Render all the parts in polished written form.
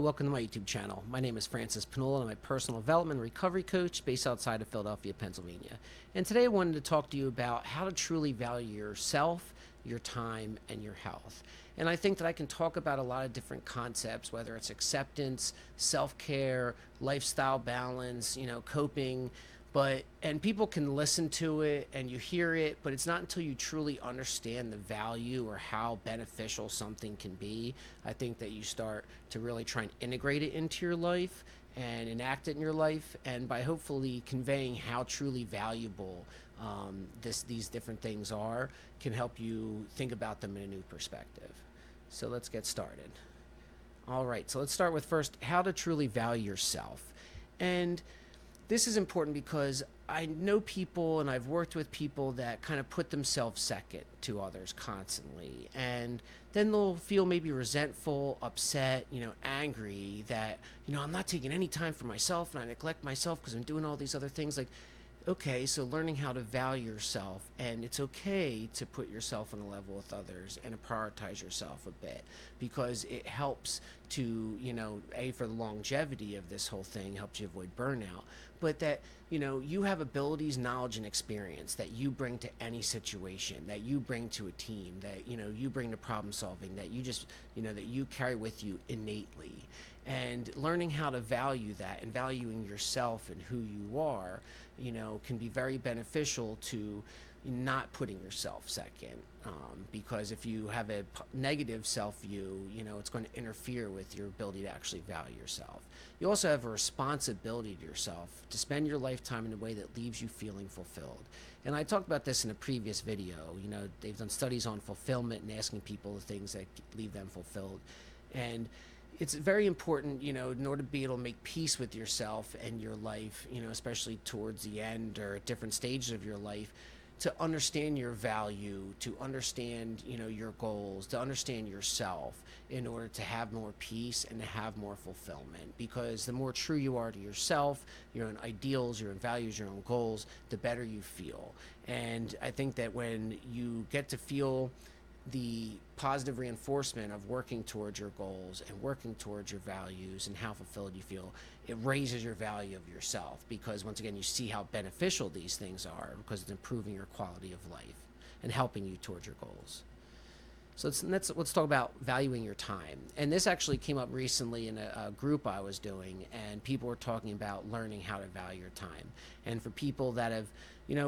welcome to my YouTube channel. My name is Francis Panola, and I'm a personal development and recovery coach based outside of Philadelphia, Pennsylvania. And today I wanted to talk to you about how to truly value yourself, your time, and your health. And I think that I can talk about a lot of different concepts, whether it's acceptance, self-care, lifestyle balance, coping, and people can listen to it and you hear it, but it's not until you truly understand the value or how beneficial something can be, I think, that you start to really try and integrate it into your life and enact it in your life, and by hopefully conveying how truly valuable these different things are, can help you think about them in a new perspective. So let's get started. All right, so let's start with first how to truly value yourself. And this is important because I know people and I've worked with people that kind of put themselves second to others constantly. And then they'll feel maybe resentful, upset, angry that, I'm not taking any time for myself and I neglect myself because I'm doing all these other things. Like, okay, so learning how to value yourself, and it's okay to put yourself on a level with others and to prioritize yourself a bit, because it helps to, for the longevity of this whole thing, helps you avoid burnout, but that, you have abilities, knowledge, and experience that you bring to any situation, that you bring to a team, that, you bring to problem solving, that you just, that you carry with you innately. And learning how to value that and valuing yourself and who you are, can be very beneficial to not putting yourself second. Because if you have a negative self-view, it's going to interfere with your ability to actually value yourself. You also have a responsibility to yourself to spend your lifetime in a way that leaves you feeling fulfilled. And I talked about this in a previous video. They've done studies on fulfillment and asking people the things that leave them fulfilled. And it's very important, in order to be able to make peace with yourself and your life, especially towards the end or at different stages of your life, to understand your value, to understand, your goals, to understand yourself in order to have more peace and to have more fulfillment. Because the more true you are to yourself, your own ideals, your own values, your own goals, the better you feel. And I think that when you get to feel the positive reinforcement of working towards your goals and working towards your values and how fulfilled you feel, it raises your value of yourself, because once again you see how beneficial these things are, because it's improving your quality of life and helping you towards your goals. So let's talk about valuing your time. And this actually came up recently in a group I was doing, and people were talking about learning how to value your time. And for people that have,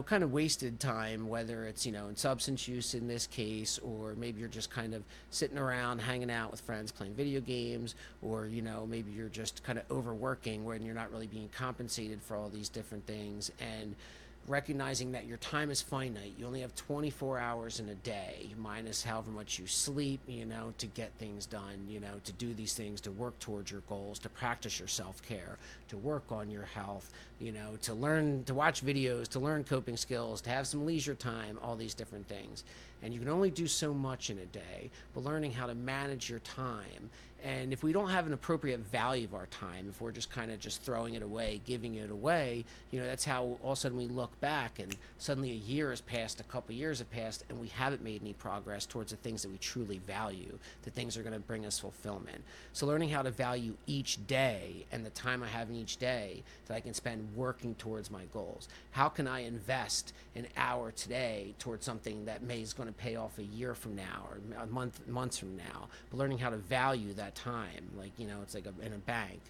kind of wasted time, whether it's, in substance use in this case, or maybe you're just kind of sitting around hanging out with friends playing video games, or, maybe you're just kind of overworking when you're not really being compensated for all these different things, and recognizing that your time is finite. You only have 24 hours in a day, minus however much you sleep, to get things done, to do these things, to work towards your goals, to practice your self-care, to work on your health, to learn, to watch videos, to learn coping skills, to have some leisure time, all these different things. And you can only do so much in a day, but learning how to manage your time. And if we don't have an appropriate value of our time, if we're just kind of just throwing it away, giving it away, that's how all of a sudden we look back and suddenly a year has passed, a couple years have passed, and we haven't made any progress towards the things that we truly value, the things that are going to bring us fulfillment. So learning how to value each day and the time I have in each day that I can spend working towards my goals. How can I invest an hour today towards something that is going to pay off a year from now or months from now? But learning how to value that time, like, it's like in a bank,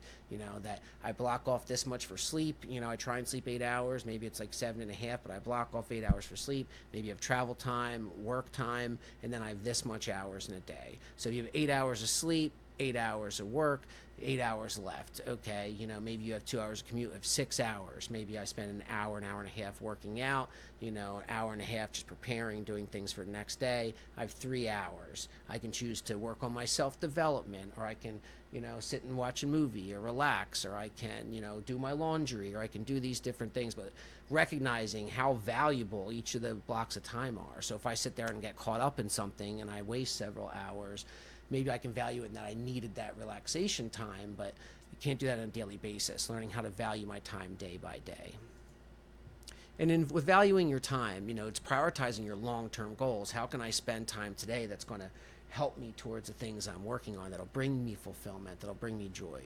that I block off this much for sleep. I try and sleep 8 hours, maybe it's like 7.5, but I block off 8 hours for sleep. Maybe you have travel time, work time, and then I have this much hours in a day. So you have 8 hours of sleep, 8 hours of work, 8 hours left. Okay, maybe you have 2 hours of commute, of 6 hours. Maybe I spend an hour and a half working out, an hour and a half just preparing, doing things for the next day. I have 3 hours. I can choose to work on my self-development, or I can, sit and watch a movie or relax, or I can, do my laundry, or I can do these different things, but recognizing how valuable each of the blocks of time are. So if I sit there and get caught up in something and I waste several hours, maybe I can value it in that I needed that relaxation time, but you can't do that on a daily basis. Learning how to value my time day by day. And with valuing your time, it's prioritizing your long-term goals. How can I spend time today that's going to help me towards the things I'm working on that'll bring me fulfillment, that'll bring me joy,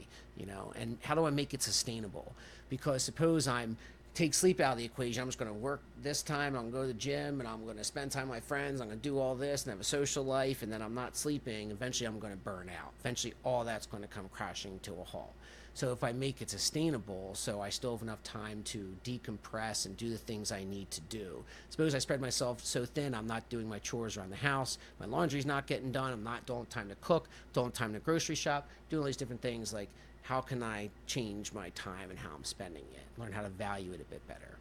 and how do I make it sustainable? Because suppose I'm take sleep out of the equation. I'm just going to work this time. I'm going to go to the gym and I'm going to spend time with my friends. I'm going to do all this and have a social life, and then I'm not sleeping. Eventually, I'm going to burn out. Eventually, all that's going to come crashing to a halt. So if I make it sustainable, so I still have enough time to decompress and do the things I need to do. Suppose I spread myself so thin, I'm not doing my chores around the house, my laundry's not getting done, I'm not don't have time to cook, don't have time to grocery shop, doing all these different things. Like, how can I change my time and how I'm spending it? Learn how to value it a bit better.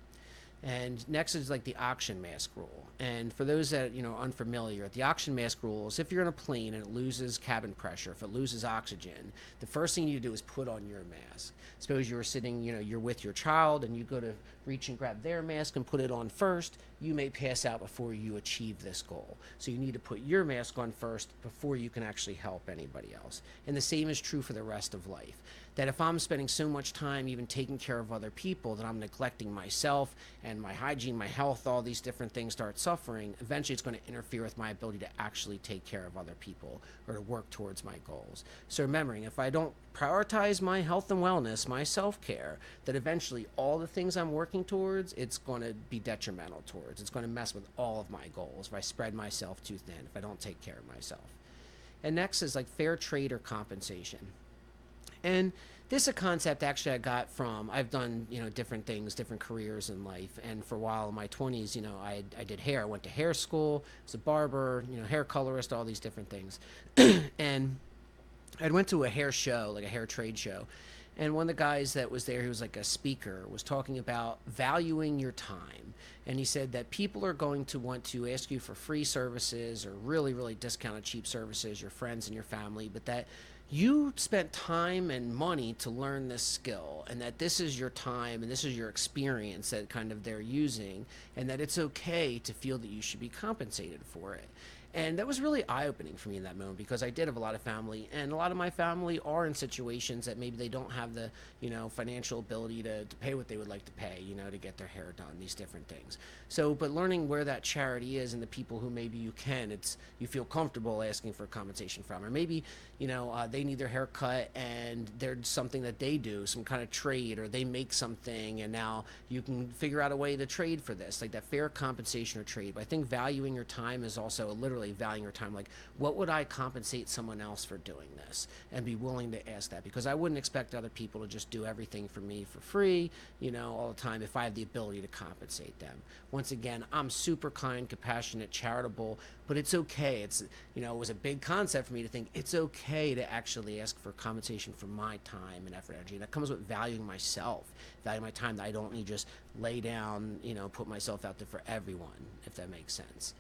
And next is like the oxygen mask rule. And for those that are unfamiliar, the oxygen mask rule is if you're in a plane and it loses cabin pressure, if it loses oxygen, the first thing you do is put on your mask. Suppose you're sitting, you're with your child and you go to reach and grab their mask and put it on first, you may pass out before you achieve this goal. So you need to put your mask on first before you can actually help anybody else. And the same is true for the rest of life. That if I'm spending so much time even taking care of other people that I'm neglecting myself and my hygiene, my health, all these different things start suffering, eventually it's going to interfere with my ability to actually take care of other people or to work towards my goals. So remembering, if I don't prioritize my health and wellness, my self-care, that eventually all the things I'm working towards, it's going to be detrimental towards. It's going to mess with all of my goals if I spread myself too thin, if I don't take care of myself. And next is like fair trade or compensation. And this is a concept actually I got from, I've done, different things, different careers in life. And for a while in my 20s, I did hair. I went to hair school, was a barber, hair colorist, all these different things. And I went to a hair show, like a hair trade show. And one of the guys that was there, he was like a speaker, was talking about valuing your time. And he said that people are going to want to ask you for free services or really, really discounted cheap services, your friends and your family, but that you spent time and money to learn this skill, and that this is your time and this is your experience that kind of they're using, and that it's okay to feel that you should be compensated for it. And that was really eye-opening for me in that moment, because I did have a lot of family, and a lot of my family are in situations that maybe they don't have the, financial ability to pay what they would like to pay, to get their hair done, these different things. So, but learning where that charity is and the people who maybe you feel comfortable asking for compensation from, or maybe, they need their hair cut and there's something that they do, some kind of trade, or they make something, and now you can figure out a way to trade for this, like that fair compensation or trade. But I think valuing your time is also literally valuing your time. Like, what would I compensate someone else for doing this, and be willing to ask that, because I wouldn't expect other people to just do everything for me for free, all the time, if I have the ability to compensate them. Once again, I'm super kind, compassionate, charitable, but it's okay. It was a big concept for me to think it's okay to actually ask for compensation for my time and effort, energy. And that comes with valuing myself, valuing my time, that I don't need to just lay down, put myself out there for everyone, if that makes sense.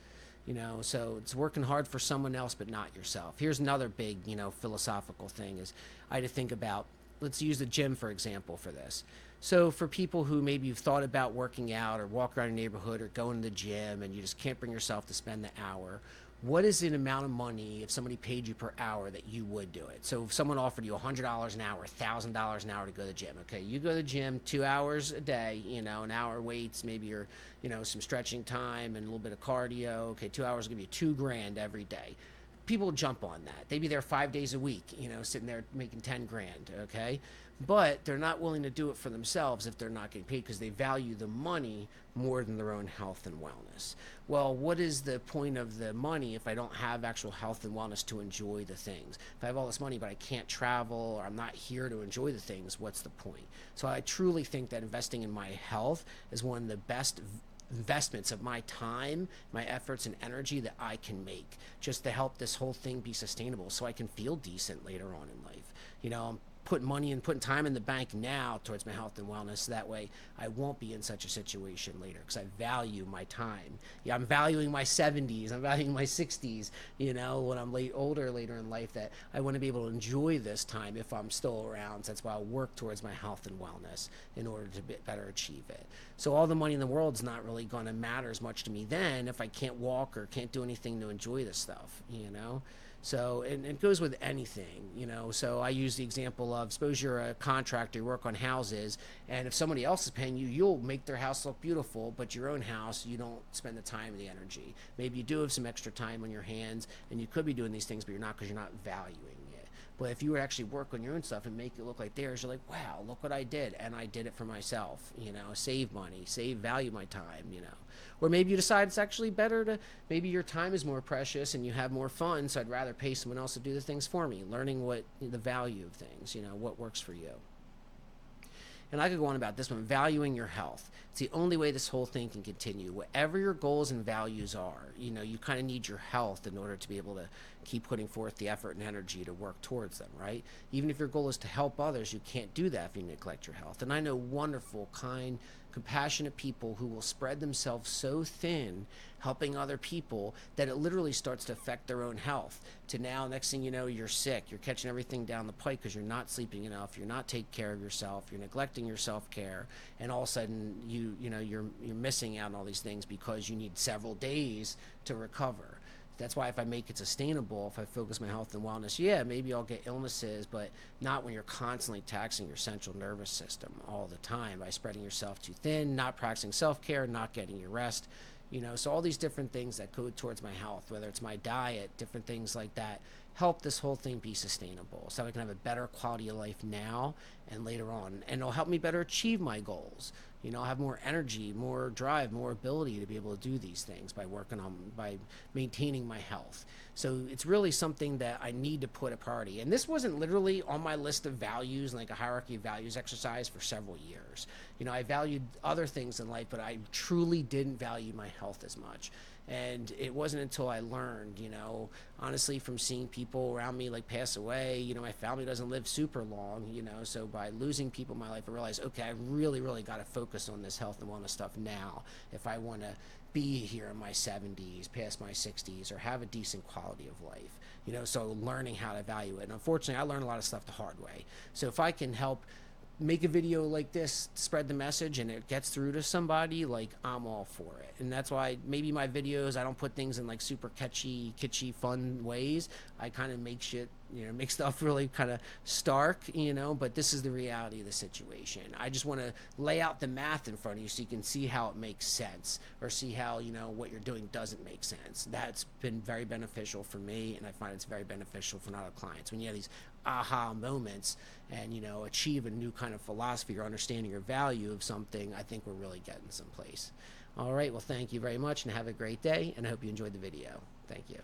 So it's working hard for someone else, but not yourself. Here's another big, philosophical thing is I had to think about, let's use the gym, for example, for this. So for people who maybe you've thought about working out or walk around your neighborhood or going to the gym and you just can't bring yourself to spend the hour, what is an amount of money if somebody paid you per hour that you would do it? So if someone offered you $100 an hour, $1,000 an hour to go to the gym, okay, you go to the gym 2 hours a day, an hour weights, maybe you're, some stretching time and a little bit of cardio. Okay, 2 hours will give you $2,000 every day. People jump on that. They'd be there 5 days a week, sitting there making 10 grand, okay? But they're not willing to do it for themselves if they're not getting paid, because they value the money more than their own health and wellness. Well, what is the point of the money if I don't have actual health and wellness to enjoy the things? If I have all this money but I can't travel, or I'm not here to enjoy the things, what's the point? So I truly think that investing in my health is one of the best investments of my time, my efforts and energy that I can make, just to help this whole thing be sustainable so I can feel decent later on in life. I'm putting money and putting time in the bank now towards my health and wellness, so that way I won't be in such a situation later, because I value my time. Yeah, I'm valuing my 70s, I'm valuing my 60s, when I'm older later in life, that I want to be able to enjoy this time if I'm still around. So that's why I'll work towards my health and wellness in order to better achieve it. So all the money in the world's not really going to matter as much to me then if I can't walk or can't do anything to enjoy this stuff, So, and it goes with anything, you know. So I use the example of, suppose you're a contractor, you work on houses, and if somebody else is paying you, you'll make their house look beautiful, but your own house, you don't spend the time and the energy. Maybe you do have some extra time on your hands, and you could be doing these things, but you're not, because you're not valuing it. But if you would actually work on your own stuff and make it look like theirs, you're like, wow, look what I did. And I did it for myself, you know, save money, value my time, you know. Or maybe you decide it's actually better to, maybe your time is more precious and you have more fun, so I'd rather pay someone else to do the things for me, learning what the value of things, you know, what works for you. And I could go on about this one, valuing your health. It's the only way this whole thing can continue. Whatever your goals and values are, you know, you kind of need your health in order to be able to keep putting forth the effort and energy to work towards them, right? Even if your goal is to help others, you can't do that if you neglect your health. And I know wonderful, kind, compassionate people who will spread themselves so thin helping other people that it literally starts to affect their own health. To now, next thing you know, you're sick, you're catching everything down the pike because you're not sleeping enough, you're not taking care of yourself, you're neglecting your self-care, and all of a sudden you're missing out on all these things because you need several days to recover. That's why if I make it sustainable, if I focus my health and wellness, yeah, maybe I'll get illnesses, but not when you're constantly taxing your central nervous system all the time by spreading yourself too thin, not practicing self-care, not getting your rest. You know, so all these different things that go towards my health, whether it's my diet, different things like that, help this whole thing be sustainable so I can have a better quality of life now and later on. And it'll help me better achieve my goals. You know, I'll have more energy, more drive, more ability to be able to do these things by maintaining my health. So it's really something that I need to put a priority. And this wasn't literally on my list of values, like a hierarchy of values exercise, for several years. You know, I valued other things in life, but I truly didn't value my health as much. And it wasn't until I learned, you know, honestly, from seeing people around me like pass away, you know, my family doesn't live super long, you know, so by losing people in my life, I realized, okay, I really, really got to focus on this health and wellness stuff now if I want to be here in my 70s, past my 60s, or have a decent quality of life, you know, so learning how to value it. And unfortunately, I learned a lot of stuff the hard way. So if I can help make a video like this, spread the message, and it gets through to somebody, like, I'm all for it. And that's why maybe my videos, I don't put things in like super catchy, kitschy, fun ways. I kind of make shit, you know, make stuff really kind of stark, you know, but this is the reality of the situation. I just want to lay out the math in front of you so you can see how it makes sense, or see how, you know, what you're doing doesn't make sense. That's been very beneficial for me, and I find it's very beneficial for a lot of clients. When you have these aha moments and, you know, achieve a new kind of philosophy or understanding or value of something, I think we're really getting someplace. All right, well, thank you very much and have a great day, and I hope you enjoyed the video. Thank you.